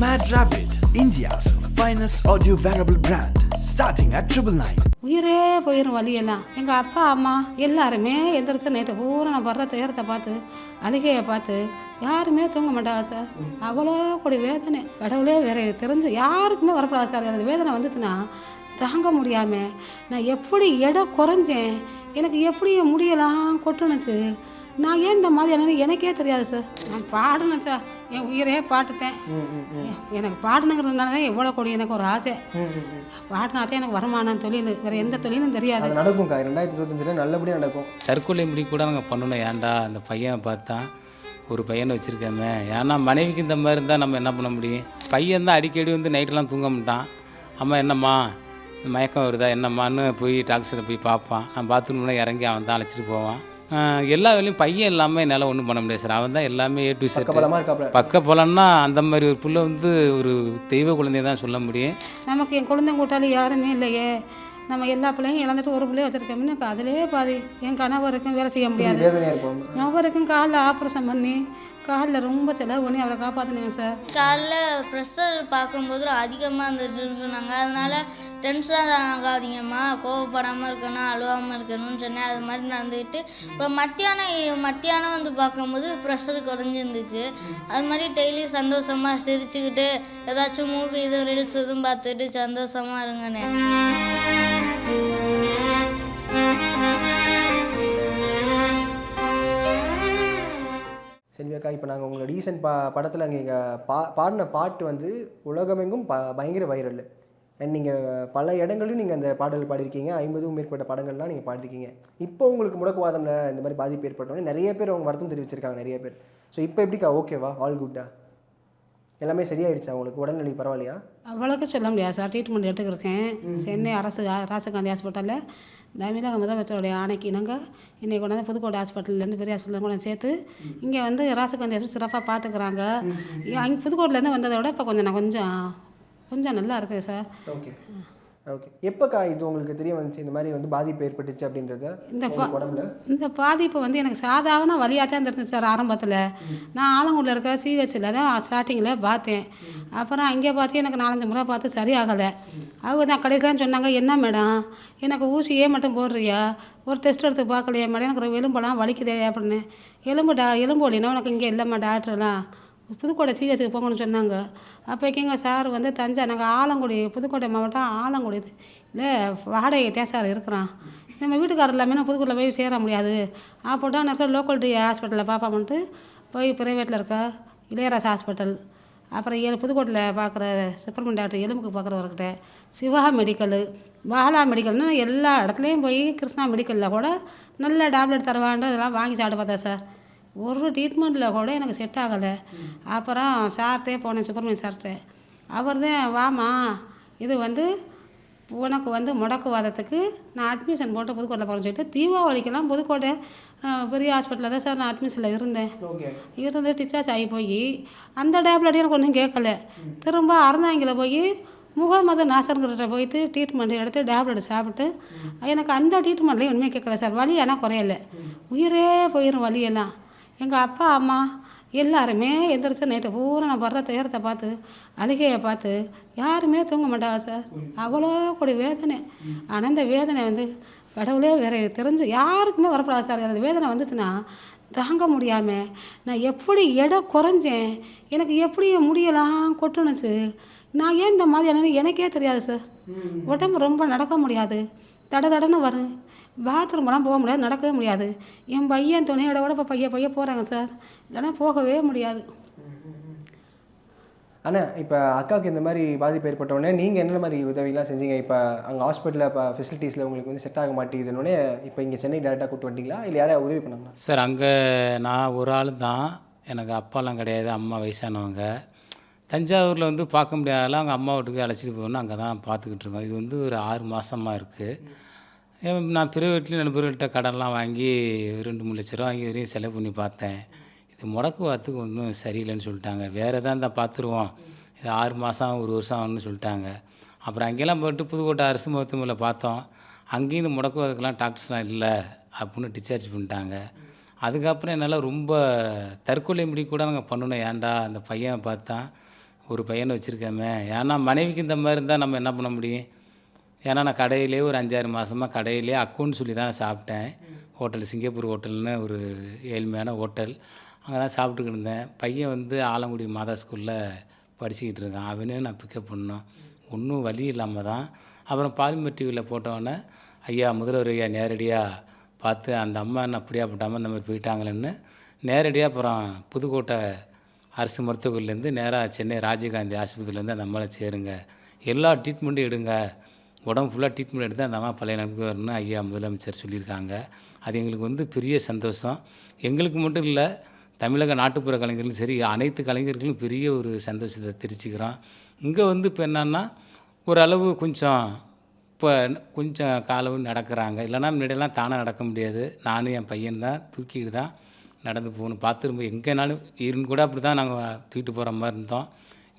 Mad Rabbit, India's finest audio wearable brand, starting at 999. உயிரே போயிடும் வலியெல்லாம். எங்கள் அப்பா அம்மா எல்லாருமே எந்திரிச்சு நைட்டு பூரா நான் வர்ற துயரத்தை பார்த்து அழுகையை பார்த்து யாருமே தூங்க மாட்டாங்க சார். அவ்வளோ கூடிய வேதனை கடவுளே வேற தெரிஞ்சு யாருக்குமே வரப்படாது சார். அந்த வேதனை வந்துச்சுன்னா தாங்க முடியாமல் நான் எப்படி எடை குறைஞ்சேன், எனக்கு எப்படி முடியலாம் கொட்டுனுச்சு, நான் ஏன் இந்த மாதிரி எனக்கே தெரியாது சார். நான் பாடுனேன் சார், என் உயிரே பாட்டுத்தேன். எனக்கு பாடணுங்கிறதுனால தான் எவ்வளோ கூடிய எனக்கு ஒரு ஆசை. பாடினாதான் எனக்கு வருமானம் தொழில், வேறு எந்த தொழிலும் தெரியாது. நடக்கும் 2025 நல்லபடியாக நடக்கும். தற்கொலை முடி கூட நாங்கள் பண்ணணும். ஏன்டா அந்த பையனை பார்த்தா ஒரு பையனை வச்சுருக்கோமே, ஏன்னா மனைவிக்கு இந்த மாதிரி இருந்தால் நம்ம என்ன பண்ண முடியும். பையன் தான் அடிக்கடி வந்து நைட்டெல்லாம் தூங்க மாட்டான். அம்மா என்னம்மா மயக்கம் வருதா என்னம்மான்னு போய் டாக்டரை போய் பார்ப்பான். நான் பாத்ரூம்லாம் இறங்கி அவன் தான் அழைச்சிட்டு போவான். எல்லா வேலையும் பையன் இல்லாமல் என்னால் ஒன்றும் பண்ண முடியாது சார். அவன் தான் எல்லாமே ஏ டு செட். பக்க பலன்னா அந்த மாதிரி ஒரு புள்ள வந்து ஒரு தெய்வ குழந்தைய தான் சொல்ல முடியும். நமக்கு என் குழந்தை கூட்டாளி யாருமே இல்லையே, நம்ம எல்லா பிள்ளையும் இழந்துட்டு ஒரு பிள்ளைய வச்சுருக்கோம்னு எனக்கு அதிலே பாதி. என் கணவருக்கும் வேலை செய்ய முடியாது. அவருக்கும் காலில் ஆப்ரேஷன் பண்ணி காலில் ரொம்ப செலவு பண்ணி அவரை காப்பாற்றினேங்க சார். காலைல ப்ரெஷர் பார்க்கும்போது அதிகமாக இருந்துட்டுன்னு சொன்னாங்க. அதனால் டென்ஷனாக ஆகாதீங்கம்மா, கோவப்படாமல் இருக்கணும், அழுவாமல் இருக்கணும்னு சொன்னேன். அது மாதிரி நடந்துக்கிட்டு இப்போ மத்தியானம் வந்து பார்க்கும்போது ப்ரெஷர் குறைஞ்சிருந்துச்சு. அது மாதிரி டெய்லியும் சந்தோஷமாக சிரிச்சுக்கிட்டு ஏதாச்சும் மூவி இது ரீல்ஸ் இதுவும் பார்த்துட்டு சந்தோஷமாக இருங்கண்ணே. செல்வியக்கா, இப்போ நாங்கள் உங்களோட ரீசன்ட் படத்தில் நீங்கள் பாடின பாட்டு வந்து உலகமெங்கும் பயங்கர வைரல். அண்ட் நீங்கள் பல இடங்களையும் நீங்கள் அந்த பாடல் பாடியிருக்கீங்க. 50க்கும் மேற்பட்ட படங்கள்லாம் நீங்கள் பாடிருக்கீங்க. இப்போ உங்களுக்கு முடக்குவாதம்ல இந்த மாதிரி பாதிப்பு ஏற்பட்டோன்னே நிறைய பேர் அவங்க வருத்தம் தெரிவிச்சிருக்காங்க, நிறைய பேர். ஸோ இப்போ எப்படிக்கா, ஓகேவா, ஆல் குட்டா, எல்லாமே சரியாயிடுச்சா, உங்களுக்கு உடல்நிலை பரவாயில்லையா? அவ்வளோக்கு சொல்ல முடியாது சார். ட்ரீட்மெண்ட் எடுத்துக்கிருக்கேன். சென்னை ராசகாந்தி ஹாஸ்பிட்டலில் தமிழக முதலமைச்சருடைய ஆணைக்கு இணங்க இன்றைக்கி கொண்டாந்து புதுக்கோட்டை ஹாஸ்பிட்டல்லேருந்து பெரிய ஹாஸ்பிட்டல் கொண்டு சேர்த்து இங்கே வந்து ராசகாந்தி ஹாஸ்பிட்டல் சிறப்பாக பார்த்துக்குறாங்க. அங்கே புதுக்கோட்டையிலேருந்து வந்ததை விட இப்போ கொஞ்சம் நல்லா இருக்குது சார். Okay okay. எப்போக்கா இது உங்களுக்கு தெரிய வந்துச்சு இந்த மாதிரி வந்து பாதிப்பு ஏற்பட்டுச்சு அப்படின்றத? இந்த பாதிப்பு வந்து எனக்கு சாதாரண வழியாக தான் இருந்துச்சு சார். ஆரம்பத்தில் நான் ஆலங்கூரில் இருக்க சிஹெச்சில் தான் ஸ்டார்டிங்கில் பார்த்தேன். அப்புறம் அங்கே பார்த்து எனக்கு 4-5 முறை பார்த்து சரியாகலை. அவங்க தான் கடைசிலாம் சொன்னாங்க, என்ன மேடம் எனக்கு ஊசியே மட்டும் போடுறியா, ஒரு டெஸ்ட் எடுத்து பார்க்கலையா மேடம், எனக்கு எலும்பெல்லாம் வலிக்குதே அப்படின்னு. எலும்பு வலினா உனக்கு இங்கே இல்லைம்மா டாக்டர்லாம், புதுக்கோட்டை சிஹெச்சுக்கு போங்கன்னு சொன்னாங்க. அப்போக்கி எங்கள் சார் வந்து நாங்கள் ஆலங்குடி, புதுக்கோட்டை மாவட்டம் ஆலங்குடி இல்லை வாடகை தான் சார் இருக்கிறான். நம்ம வீட்டுக்காரர் எல்லாமே புதுக்கோட்டையில் போய் சேர முடியாது. போட்டால் இருக்க லோக்கல் ஹாஸ்பிட்டலில் பார்ப்பாமன்ட்டு போய் ப்ரைவேட்டில் இருக்க இளையராஜா ஹாஸ்பிட்டல், அப்புறம் புதுக்கோட்டையில் பார்க்குற சுப்பிரமணிய டாக்டர் எலும்புக்கு பார்க்குறவர்கிட்ட, சிவா மெடிக்கலு, பாலா மெடிக்கல்னு எல்லா இடத்துலையும் போய் கிருஷ்ணா மெடிக்கலில் கூட நல்ல டேப்லெட் தருவான்ட்டு அதெல்லாம் வாங்கி சாப்பிட்டு பார்த்தேன் சார். ஒரு ட்ரீட்மெண்ட்டில் கூட எனக்கு செட் ஆகலை. அப்புறம் சார்ட்டே போனேன், சுப்பிரமணியன் சார்ட்டே. அவர் தான் வாமா இது வந்து உனக்கு வந்து முடக்குவாதத்துக்கு நான் அட்மிஷன் போட்டு புதுக்கோட்டையில் போகிறேன்னு சொல்லிட்டு தீபாவளிக்கெல்லாம் புதுக்கோட்டை பெரிய ஹாஸ்பிட்டலில் தான் சார் நான் அட்மிஷனில் இருந்தேன். இருந்து டிஸ்சார்ஜ் ஆகி போய் அந்த டேப்லெட் எனக்கு ஒன்றும் கேட்கல. திரும்ப அறந்தாங்கில் போய் முகமது நாசருங்கிட்ட போயிட்டு ட்ரீட்மெண்ட் எடுத்து டேப்லெட் சாப்பிட்டு எனக்கு அந்த ட்ரீட்மெண்ட்லேயும் ஒன்றுமே கேட்கல சார். வலி ஆனால் குறையல, உயிரே போயிடும் வலியெல்லாம். எங்கள் அப்பா அம்மா எல்லாருமே எந்திரிச்சு நைட்டு பூரா நான் வர்ற துயரத்தை பார்த்து அழுகையை பார்த்து யாருமே தூங்க மாட்டாங்க சார். அவ்வளோ கூடிய வேதனை. ஆனால் இந்த வேதனை வந்து கடவுளே வேற தெரிஞ்சு யாருக்குமே வரப்படாது சார். அந்த வேதனை வந்துச்சுன்னா தாங்க முடியாமல் நான் எப்படி எடை குறைஞ்சேன், எனக்கு எப்படி முடியலாம் கொட்டுனுச்சு, நான் ஏன் இந்த மாதிரி எனக்கே தெரியாது சார். உடம்பு ரொம்ப நடக்க முடியாது, தடன்னு வரும், பாத்ரூம்லாம் போக முடியாது, நடக்கவே முடியாது. என் பையன் துணையோட கூட இப்போ பைய போகிறாங்க சார், இல்லைன்னா போகவே முடியாது. ஆனால் இப்போ அக்காவுக்கு இந்த மாதிரி பாதிப்பு ஏற்பட்டோடனே நீங்கள் என்ன மாதிரி உதவிலாம் செஞ்சீங்க? இப்போ அங்கே ஹாஸ்பிட்டலில் இப்போ ஃபெசிலிட்டிஸில் உங்களுக்கு வந்து செட் ஆக மாட்டேங்குதுன்னொடனே இப்போ இங்கே சென்னை டேரெக்டாக கூப்பிட்டு வந்துட்டீங்களா, இல்லை யாராவது உதவி பண்ணாங்களா? சார் அங்கே நான் ஒரு ஆள் தான், எனக்கு அப்பாலாம் கிடையாது, அம்மா வயசானவங்க. தஞ்சாவூரில் வந்து பார்க்க முடியாதெல்லாம் அவங்க அம்மா வீட்டுக்கு அழைச்சிட்டு போகணும், அங்கே தான் பார்த்துக்கிட்டு இருக்கோம். இது வந்து ஒரு 6 மாதமாக இருக்குது. நான் பிரைவேட்லேயும் நண்பர்கள்ட்ட கடன்லாம் வாங்கி 2-3 லட்ச ரூபா வாங்கி வரையும் செலவு பண்ணி பார்த்தேன். இது முடக்குவாதத்துக்கு ஒன்றும் சரியில்லைன்னு சொல்லிட்டாங்க. வேறு எதாவது இருந்தால் பார்த்துருவோம், இது 6 மாதம் 1 வருஷம் ஆகும்னு சொல்லிட்டாங்க. அப்புறம் அங்கெல்லாம் போய்ட்டு புதுக்கோட்டை அரசு மருத்துவமனையில் பார்த்தோம். அங்கேயும் இந்த முடக்குவாதத்துக்கெலாம் டாக்டர்ஸ்லாம் இல்லை அப்படின்னு டிஸ்சார்ஜ் பண்ணிட்டாங்க. அதுக்கப்புறம் என்னால் ரொம்ப தற்கொலை முடி கூட நாங்கள் பண்ணணும். ஏன்டா அந்த பையனை பார்த்தா ஒரு பையனை வச்சுருக்கோமே. ஏன்னா மனைவிக்கு இந்த மாதிரி இருந்தால் நம்ம என்ன பண்ண முடியும்? ஏன்னா நான் கடையிலே ஒரு 5-6 மாதமாக கடையிலே அக்கௌண்ட் சொல்லி தான் சாப்பிட்டேன். ஹோட்டல் சிங்கப்பூர் ஹோட்டல்னு ஒரு ஏழ்மையான ஹோட்டல். அங்கே தான் சாப்பிட்டுக்கிட்டு இருந்தேன். பையன் வந்து ஆலங்குடி மாதா ஸ்கூலில் படிச்சுக்கிட்டு இருக்கான். அவனே நான் பிக்கப் பண்ணோம். ஒன்றும் வழி இல்லாமல் தான் அப்புறம் பாலிமர் டிவியில் போட்டோன்னே ஐயா முதல்வர் ஐயா நேரடியாக பார்த்து அந்த அம்மா என்ன அப்படியா போட்டாமல் இந்த மாதிரி போயிட்டாங்களேன்னு நேரடியாக அப்புறம் புதுக்கோட்டை அரசு மருத்துவக் கல்லூரிலேருந்து நேராக சென்னை ராஜீவ்காந்தி ஆஸ்பத்திரியிலேருந்து அந்த அம்மாவை சேருங்க, எல்லா ட்ரீட்மெண்ட்டும் எடுங்க, உடம்பு ஃபுல்லாக ட்ரீட்மெண்ட் எடுத்து அந்த அம்மா பழைய நிலைமைக்கு வரணும்னு ஐயா முதலமைச்சர் சொல்லியிருக்காங்க. அது எங்களுக்கு வந்து பெரிய சந்தோஷம். எங்களுக்கு மட்டும் இல்லை, தமிழக நாட்டுப்புற கலைஞர்களும் சரி, அனைத்து கலைஞர்களும் பெரிய ஒரு சந்தோஷத்தை தெரிவிச்சுக்கிறோம். இங்கே வந்து இப்போ என்னன்னா ஓரளவு கொஞ்சம் காலவு நடக்கிறாங்க. இல்லைன்னா முன்னாடியெல்லாம் தானாக நடக்க முடியாது. நானும் என் பையன் தான் தூக்கிட்டு தான் நடந்து போகணும். பார்த்துரும்ப எங்கேனாலும் இருன்னு கூட அப்படி தான் நாங்கள் தூக்கிட்டு போகிற மாதிரி இருந்தோம்.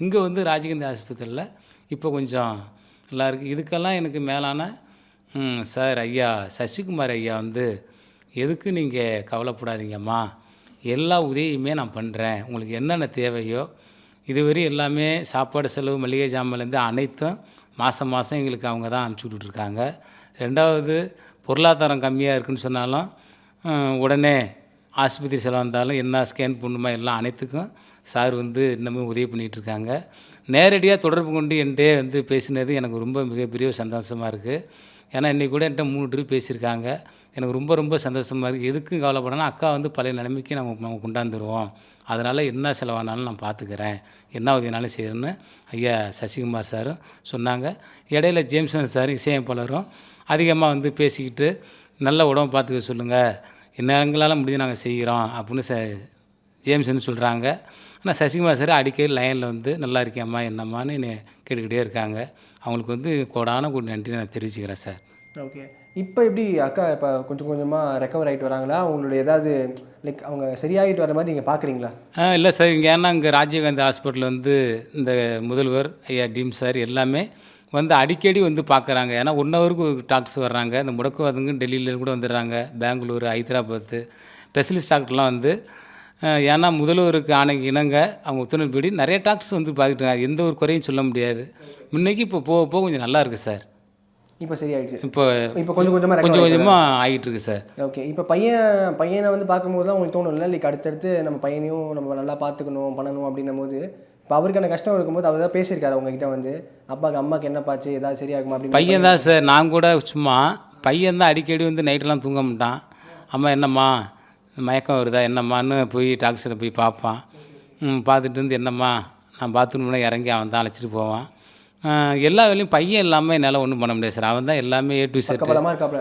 இங்கே வந்து ராஜீவ்காந்தி ஆஸ்பத்திரியில் இப்போ கொஞ்சம் நல்லா இருக்குது. இதுக்கெல்லாம் எனக்கு மேலான சார் ஐயா சசிகுமார் ஐயா வந்து எதுக்கு நீங்கள் கவலைப்படாதீங்கம்மா, எல்லா உதவியுமே நான் பண்ணுறேன், உங்களுக்கு என்னென்ன தேவையோ இதுவரை எல்லாமே சாப்பாடு செலவு மளிகை ஜாமான்லேருந்து அனைத்தும் மாதம் மாதம் எங்களுக்கு அவங்க தான் அனுப்பிச்சி விட்டுட்ருக்காங்க. ரெண்டாவது பொருளாதாரம் கம்மியாக இருக்குன்னு சொன்னாலும் உடனே ஆஸ்பத்திரி செலவு வந்தாலும் என்ன ஸ்கேன் பண்ணுமா எல்லாம் அனைத்துக்கும் சார் வந்து இன்னமும் உதவி பண்ணிகிட்ருக்காங்க. நேரடியாக தொடர்பு கொண்டு என்கிட்ட வந்து பேசினது எனக்கு ரொம்ப மிகப்பெரிய ஒரு சந்தோஷமாக இருக்குது. ஏன்னா இன்றைக்கி கூட என்கிட்ட 3 ட்ரிப் பேசியிருக்காங்க. எனக்கு ரொம்ப ரொம்ப சந்தோஷமாக இருக்குது. எதுக்கும் கவலைப்படனா அக்கா வந்து பழைய நிலைமைக்கு நம்ம கொண்டாந்துருவோம், அதனால் என்ன செலவானாலும் நான் பார்த்துக்கிறேன், என்ன உதவினாலும் செய்கிறேன்னு ஐயா சசிகுமார் சாரும் சொன்னாங்க. இடையில ஜேம்சன் சார் இசையமைப்பாளரும் அதிகமாக வந்து பேசிக்கிட்டு நல்ல உடம்பு பார்த்துக்க சொல்லுங்கள், என்ன எங்களால் முடிஞ்சு நாங்கள் செய்கிறோம் அப்படின்னு ஜேம்சன் சொல்கிறாங்க. ஆனால் சசிகுமார் சார் அடிக்கடி லைனில் வந்து நல்லா இருக்கேம்மா என்னம்மான்னு என்னை கேட்டுக்கிட்டே இருக்காங்க. அவங்களுக்கு வந்து கோடான கோடி நன்றி நான் தெரிவிச்சுக்கிறேன் சார். ஓகே. இப்போ எப்படி அக்கா இப்போ கொஞ்சம் கொஞ்சமாக ரெக்கவர் ஆகிட்டு வராங்களா? அவங்களுடைய ஏதாவது லைக் அவங்க சரியாகிட்டு வர மாதிரி நீங்கள் பார்க்குறீங்களா? இல்லை சார், இங்கே ஏன்னா இங்கே ராஜீவ்காந்தி ஹாஸ்பிட்டல் வந்து இந்த முதல்வர் ஐயா டீம் சார் எல்லாமே வந்து அடிக்கடி வந்து பார்க்குறாங்க. ஏன்னா 1 ஹவருக்கு டாக்டர்ஸ் வர்றாங்க. இந்த முடக்குவாதங்க டெல்லியில் கூட வந்துடுறாங்க, பெங்களூர், ஹைதராபாத்து ஸ்பெஷலிஸ்ட் டாக்டர்லாம் வந்து ஏன்னா முதல்வருக்கு ஆணைக்கு இணங்க அவங்க உத்தரவுப்படி நிறைய டாக்டர்ஸ் வந்து பார்த்துட்டாங்க. எந்த ஒரு குறையும் சொல்ல முடியாது. முன்னைக்கு இப்போ போக போக கொஞ்சம் நல்லா இருக்குது சார். இப்போ சரியாயிடுச்சு. இப்போ கொஞ்சம் கொஞ்சமாக ஆகிட்டு இருக்கு சார். ஓகே. இப்போ பையனை வந்து பார்க்கும்போது தான் உங்களுக்கு தோணும் இல்லை, லைக் அடுத்தடுத்து நம்ம பையனையும் நம்ம நல்லா பார்த்துக்கணும் பண்ணணும் அப்படின்னும் போது இப்போ அவருக்கான கஷ்டம் இருக்கும்போது அவர் தான் பேசியிருக்காரு உங்ககிட்ட வந்து அம்மாவுக்கு என்ன பாச்சு ஏதாவது சரியாகுமா அப்படின்னு? பையன் தான் சார். நான் கூட சும்மா பையன் தான் அடிக்கடி வந்து நைட்டெல்லாம் தூங்க மாட்டான். அம்மா என்னம்மா மயக்கம் வருதா என்னம்மான்னு போய் டாக்டரை போய் பார்ப்பான். பார்த்துட்டு வந்து என்னம்மா நான் பாத்ரூம்லாம் இறங்கி அவன் தான் அழைச்சிட்டு போவான். எல்லா வேலையும் பையன் இல்லாமல் என்னால் ஒன்றும் பண்ண முடியாது சார். அவன் தான் எல்லாமே A to Z.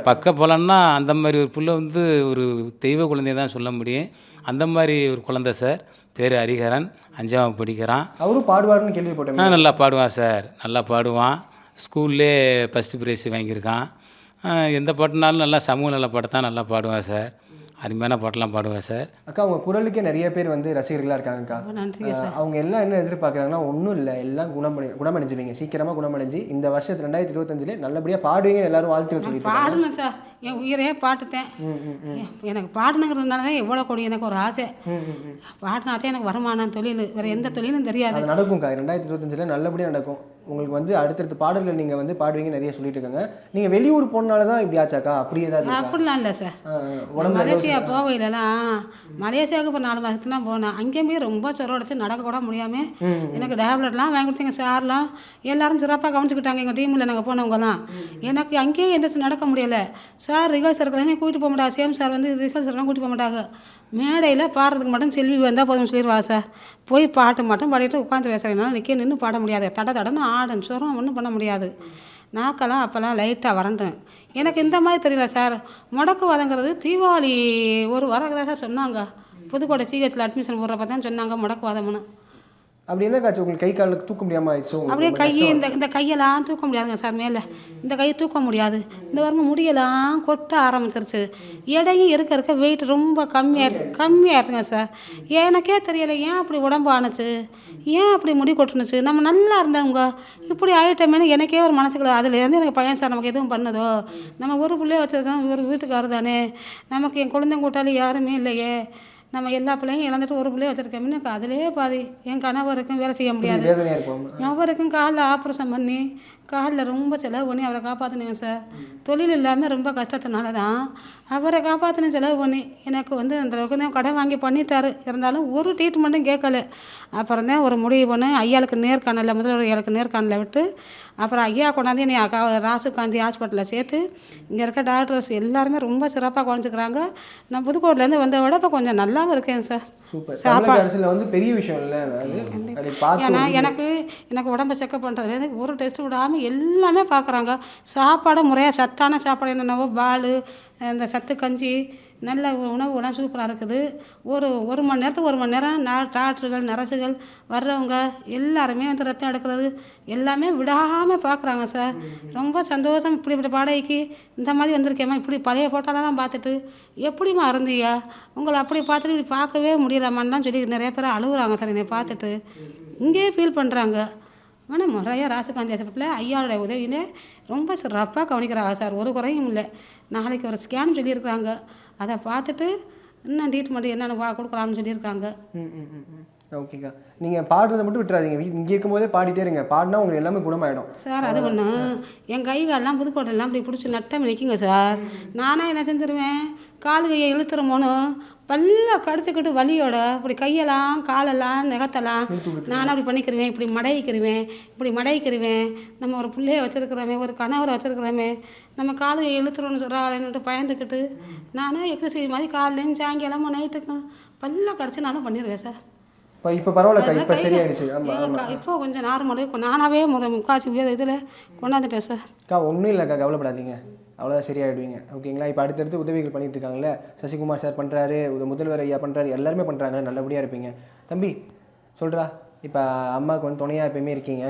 பக்க பலன்னா அந்த மாதிரி ஒரு புள்ள வந்து ஒரு தெய்வ குழந்தைய தான் சொல்ல முடியும். அந்த மாதிரி ஒரு குழந்தை சார். பேர் ஹரிஹரன், 5ஆம் படிக்கிறான். அவரும் பாடுவார்னு கேள்விப்பட்டேன். நல்லா பாடுவான் சார், நல்லா பாடுவான். ஸ்கூல்லே ஃபஸ்ட்டு ப்ரைஸ் வாங்கியிருக்கான். எந்த பாட்டுனாலும் நல்லா சமூக நல பாட்டத்தான் நல்லா பாடுவான் சார். அருமையான பாட்டெலாம் பாடுவேன் சார். அக்கா உங்கள் குரலுக்கே நிறைய பேர் வந்து ரசிகர்களாக இருக்காங்கக்கா. நன்றிங்க சார். அவங்க எல்லாம் என்ன எதிர்பார்க்குறாங்கன்னா ஒன்றும் இல்லை, எல்லாம் குணமடைஞ்சிருவீங்க சீக்கிரமாக குணமடைஞ்சு இந்த வருஷத்து 2025 நல்லபடியாக பாடுவீங்கன்னு எல்லாரும் வாழ்த்து சொல்லிட்டு பாடணும் சார். என் உயிரே பாட்டுத்தேன். எனக்கு பாடணுங்கிறதுனால தான் எவ்வளோ கோடி எனக்கு ஒரு ஆசை. பாடினாதான் எனக்கு வருமானம் தொழில், வேறு எந்த தொழிலும் தெரியாது. அது நடக்கும்க்கா. 2025 நல்லபடியாக நடக்கும். உங்களுக்கு வந்து அடுத்தடுத்த பாடல்கள் நீங்கள் வந்து பாடுவீங்க நிறைய சொல்லிட்டு இருக்காங்க. நீங்கள் வெளியூர் போனால தான் இப்படி ஆச்சாக்கா? அப்படி ஏதாவது? அப்படிலாம் இல்லை சார். மலேசியா போவையிலலாம் மலேசியாவுக்கு இப்போ 4 மாதத்துக்கு தான் போனேன். அங்கேயும் போய் ரொம்ப சொரடிச்சு நடக்க கூட முடியாமல் எனக்கு டேப்லெட்லாம் வாங்கி கொடுத்தீங்க சார்லாம். எல்லாரும் சிறப்பாக கவனிச்சுக்கிட்டாங்க எங்கள் டீமில் நாங்கள் போனவங்கலாம். எனக்கு அங்கேயே எந்திரிச்சு நடக்க முடியலை சார். ரிஹர்சல்களையும் கூட்டிட்டு போக மாட்டாங்க. சேம் சார் வந்து ரிஹர்சல்லாம் கூட்டிட்டு போக மாட்டாங்க. மேடையில் பாடுறதுக்கு மட்டும் செல்வி வந்தால் போதும் சொல்லிடுவா சார். போய் பாட்டு மட்டும் பாடிட்டு உட்காந்து பேசுகிறதுனால நிற்க பாட முடியாது. தடன்னு ஆடும் சொரம் ஒன்றும் பண்ண முடியாது. நாக்கெல்லாம் அப்போல்லாம் லைட்டாக வறண்டேன். எனக்கு இந்த மாதிரி தெரியல சார். முடக்குவாதங்கிறது தீபாவளி ஒரு வாரம் தான் சார் சொன்னாங்க. புதுக்கோட்டை CHல அட்மிஷன் போடுறப்ப தான் சொன்னாங்க முடக்குவாதம்னு. அப்படி என்ன காட்சி உங்களுக்கு கை காலில் தூக்க முடியாமல் ஆயிடுச்சு? அப்படியே கையை இந்த கையெல்லாம் தூக்க முடியாதுங்க சார். மேலே இந்த கையை தூக்க முடியாது. இந்த வாரங்க முடியெல்லாம் கொட்ட ஆரம்பிச்சிருச்சு. எடையும் இருக்க வெயிட் ரொம்ப கம்மியாகிடுச்சுங்க சார். எனக்கே தெரியலை ஏன் அப்படி உடம்பு ஆணுச்சு, ஏன் அப்படி முடி கொட்டுனுச்சு. நம்ம நல்லா இருந்தவங்க இப்படி ஆகிட்டோமேனு எனக்கே ஒரு மனசுக்குள்ள. அதுலேருந்து எனக்கு பையன் சார் நமக்கு எதுவும் பண்ணுதோ, நம்ம ஒரு பிள்ளைய வச்சுருக்கோம், ஒரு வீட்டுக்காரர் தானே, நமக்கு என் குழந்தை கூட்டாளி யாருமே இல்லையே, நம்ம எல்லா பிள்ளையும் இழந்துட்டு ஒரு பிள்ளைய வச்சுருக்கோம்னு எனக்கு அதிலே பாதி. என் கணவருக்கும் வேலை செய்ய முடியாது, வேதனையாக இருக்கும். அவருக்கும் காலில் ஆப்ரேஷன் பண்ணி காலில் ரொம்ப செலவு பண்ணி அவரை காப்பாற்றினேங்க சார். தொழில் இல்லாமல் ரொம்ப கஷ்டத்தினால தான் அவரை காப்பாற்றின செலவு பண்ணி எனக்கு வந்து அந்த அளவுக்கு தான் கடன் வாங்கி பண்ணிட்டாரு. இருந்தாலும் ஒரு ட்ரீட்மெண்ட்டும் கேட்கல. அப்புறம் தான் ஒரு முடிவு பண்ணி ஐயாளுக்கு நேர்காணலில் முதல்வர் ஐயாளுக்கு நேர்காணலில் விட்டு அப்புறம் ஐயா கொண்டாந்து என்னை ராஜீவ் காந்தி ஹாஸ்பிட்டலில் சேர்த்து இங்கே இருக்க டாக்டர்ஸ் எல்லாருமே ரொம்ப சிறப்பாக கவனிச்சுக்கிறாங்க. நான் புதுக்கோட்டையிலேருந்து வந்த விட இப்போ கொஞ்சம் நல்லாவும் இருக்கேன் சார். சாப்பாடு அரசில் வந்து பெரிய விஷயம் இல்லை. ஏன்னா எனக்கு உடம்பை செக்கப் பண்ணுறதுலேருந்து ஒரு டெஸ்ட் விடாமல் எல்லாமே பார்க்குறாங்க. சாப்பாடு முறையாக சத்தான சாப்பாடு என்னென்னவோ பால் இந்த சத்து கஞ்சி நல்ல உணவுலாம் சூப்பராக இருக்குது. ஒரு மணி நேரத்துக்கு 1 மணி நேரம் டாக்டர்கள் நர்ஸுகள் வர்றவங்க எல்லாருமே வந்து ரத்தம் எடுக்கிறது எல்லாமே விடாமல் பார்க்குறாங்க சார். ரொம்ப சந்தோஷம். இப்படி பாடகைக்கு இந்த மாதிரி வந்திருக்கேம்மா, இப்படி பழைய ஃபோட்டோலாம் பார்த்துட்டு எப்படிம்மா இருந்தீங்க, உங்களை அப்படி பார்த்துட்டு இப்படி பார்க்கவே முடியலம்மான்லாம் சொல்லி நிறைய பேர் அழுகுறாங்க சார். என்னை பார்த்துட்டு இங்கேயே ஃபீல் பண்ணுறாங்க. ஆனால் முறையாக ராஜீவ் காந்தி ஹாஸ்பிட்டலில் ஐயாவோட உதவியில் ரொம்ப சிறப்பாக கவனிக்கிறாங்க சார். ஒரு குறையும் இல்லை. நாளைக்கு ஒரு ஸ்கேன் சொல்லியிருக்கிறாங்க, அதை பார்த்துட்டு இன்னும் ட்ரீட்மெண்ட் என்னென்ன கொடுக்கலாம்னு சொல்லியிருக்காங்க. ஓகேக்கா, நீங்கள் பாடுறதை மட்டும் விட்டுறாதீங்க. இங்கே இருக்கும்போதே பாடிட்டே இருங்க. பாடினா உங்களுக்கு எல்லாமே குணமாயிடும் சார். அது ஒன்று என் கை காலெலாம் புதுக்கோட்டையெல்லாம் இப்படி பிடிச்சி நட்டம் நிற்குங்க சார். நானாக என்ன செஞ்சிருவேன், கால் கையை இழுத்துறமோன்னு பல்ல கடிச்சிக்கிட்டு வலியோட இப்படி கையெல்லாம் காலெல்லாம் நெகத்தெல்லாம் நானும் அப்படி பண்ணிக்கிருவேன். இப்படி மடைக்கிருவேன். நம்ம ஒரு பிள்ளைய வச்சுருக்கிறோமே, ஒரு கணவரை வச்சுருக்கிறோமே, நம்ம கால் கையை இழுத்துறோன்னு சொல்கிறாங்கன்ட்டு பயந்துக்கிட்டு நானும் எக்ஸசைஸ் மாதிரி காலையிலேயும் சாயங்காலமும் நைட்டுக்கும் பல்ல கடிச்சு நானும் பண்ணிடுவேன் சார். இப்போ பரவாயில்லக்கா, இப்போ சரியாயிடுச்சு. இப்போ கொஞ்சம் நார்மலு நானாகவே முக்காசி உயர் இதில் கொண்டாந்துட்டேன் சார். ஒன்றும் இல்லைக்கா, கவலைப்படாதீங்க, அவ்வளோதான் சரியாயிடுவீங்க. ஓகேங்களா? இப்போ அடுத்தடுத்து உதவிகள் பண்ணிட்டு இருக்காங்களே, சசிகுமார் சார் பண்ணுறாரு, முதல்வர் ஐயா பண்ணுறாரு, எல்லாருமே பண்ணுறாங்க, நல்லபடியாக இருப்பீங்க. தம்பி சொல்கிறா, இப்போ அம்மாவுக்கு வந்து துணையாக எப்பயுமே இருக்கீங்க.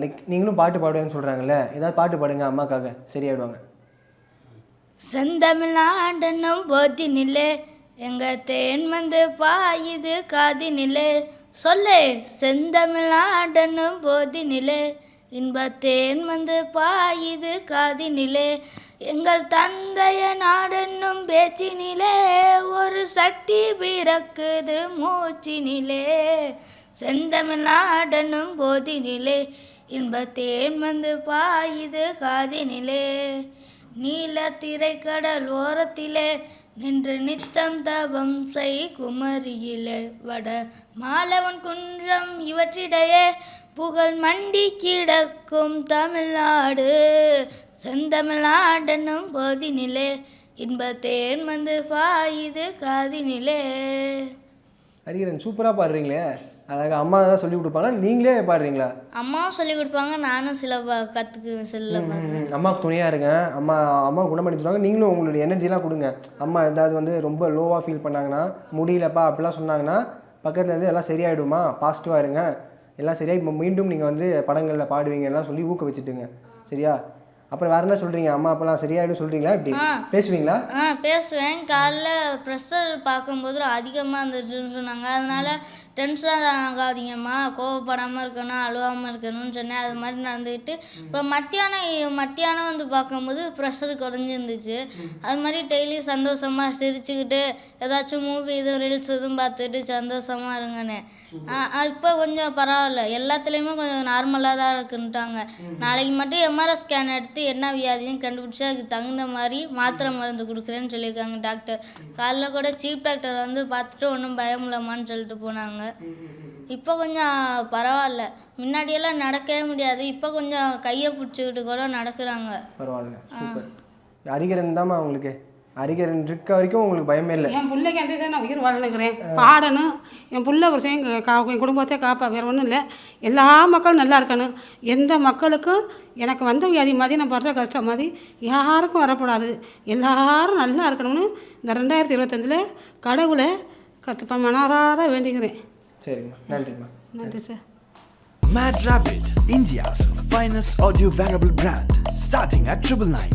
லைக் நீங்களும் பாட்டு பாடுவேன்னு சொல்கிறாங்கல்ல, ஏதாவது பாட்டு பாடுங்க அம்மாக்காக, சரியாயிடுவாங்க. செந்தமிழ்நாடனும் போதினிலே எங்க தேன் வந்து பாயுது காதினிலே சொல்லு. செந்தமிழ்நாடனும் போதினிலே இன்ப தேன் வந்து பாயுது காதினிலே எங்கள் தந்தைய நாடென்னும் பேச்சினிலே ஒரு சக்தி பிறக்குது மூச்சினிலே. செந்தமிழ்நாடனும் போதினிலே இன்ப தேன் வந்து பாயுது காதினிலே நீல திரைக்கடல் ஓரத்திலே நின்று நித்தம் தவம் செய் குமரியிலே வட மாலவன் குன்றம் இவற்றிடையே புகழ் மண்டி கிடக்கும் தமிழ்நாடு. செந்தமிழ்நாடனும் போதினிலே இன்பத்தேன் வந்து பாயுது காதினிலே. ஹரிகரன் சூப்பராக பாடுறீங்களே, அழகாக அம்மா தான் சொல்லி கொடுப்பாங்க, நீங்களே பாடுறீங்களா? அம்மாவும் சொல்லி கொடுப்பாங்க, நானும் சில கற்றுக்குவேன். செல்ல அம்மாவுக்கு துணையாக இருங்க. அம்மா குணமடைஞ்சு சொல்லுவாங்க, நீங்களும் உங்களுடைய எனர்ஜிலாம் கொடுங்க. அம்மா ஏதாவது வந்து ரொம்ப லோவாக ஃபீல் பண்ணாங்கன்னா, முடியலப்பா அப்படிலாம் சொன்னாங்கன்னா பக்கத்துலேருந்து எல்லாம் சரியாயிடுமா, பாசிட்டிவாக இருங்க, எல்லாம் சரியாக இப்போ மீண்டும் நீங்கள் வந்து படங்களில் பாடுவீங்க எல்லாம் சொல்லி ஊக்குவிச்சுட்டுங்க. சரியா? அப்புறம் வேறு என்ன சொல்கிறீங்க, அம்மா அப்பெல்லாம் சரியாயிடும் சொல்கிறீங்களா? இப்படி பேசுவீங்களா? பேசுவேன். காலைல ப்ரெஷர் பார்க்கும்போது அதிகமாக இருந்துச்சுன்னு சொன்னாங்க. அதனால டென்ஷனாக ஆகாதீங்கம்மா, கோவப்படாமல் இருக்கணும், அழுவாமல் இருக்கணும்னு சொன்னேன். அது மாதிரி நடந்துக்கிட்டு இப்போ மத்தியானம் வந்து பார்க்கும்போது ப்ரெஷர் குறைஞ்சிருந்துச்சு. அது மாதிரி டெய்லியும் சந்தோஷமாக சிரிச்சுக்கிட்டு ஏதாச்சும் மூவி ரீல்ஸ் எதுவும் பார்த்துட்டு சந்தோஷமாக இருங்கண்ணே. இப்போ கொஞ்சம் பரவாயில்ல, எல்லாத்துலேயுமே கொஞ்சம் நார்மலாக தான் இருக்குன்ட்டாங்க. நாளைக்கு மட்டும் எம்ஆர்ஐ ஸ்கேன் எடுத்து என்ன வியாதியும் கண்டுபிடிச்சி அதுக்கு தகுந்த மாதிரி மாத்திரை மருந்து கொடுக்குறேன்னு சொல்லியிருக்காங்க டாக்டர். காலைல கூட சீஃப் டாக்டர் வந்து பார்த்துட்டு ஒன்றும் பயம் இல்லைம்மான்னு சொல்லிட்டு போனாங்க. இப்போ கொஞ்சம் பரவாயில்ல. முன்னாடியெல்லாம் நடக்கவே முடியாது, இப்போ கொஞ்சம் கையை பிடிச்சிக்கிட்டு கூட நடக்கிறாங்க. பரவாயில்ல, சூப்பர். ஹரிகரன் தாம்மா உங்களுக்கு, ஹரிகரன் இருக்க வரைக்கும் உங்களுக்கு பயமே இல்லை. என் பிள்ளைக்கு அந்த தான் நான் உயிர் வாழணுங்கிறேன், பாடணும். என் பிள்ளை ஒரு என் குடும்பத்தை காப்பா, வேறு ஒன்றும் இல்லை. எல்லா மக்களும் நல்லா இருக்கணும். எந்த மக்களுக்கும் எனக்கு வந்த வியாதி மாதிரி நான் படுற கஷ்டம் மாதிரி யாருக்கும் வரக்கூடாது. எல்லாரும் நல்லா இருக்கணும்னு இந்த 2025 கடவுளை மனதார வேண்டிக்கிறேன். சரிம்மா, நன்றிம்மா. நன்றி sir. Mad Rabbit, India's finest audio wearable brand, starting at 999.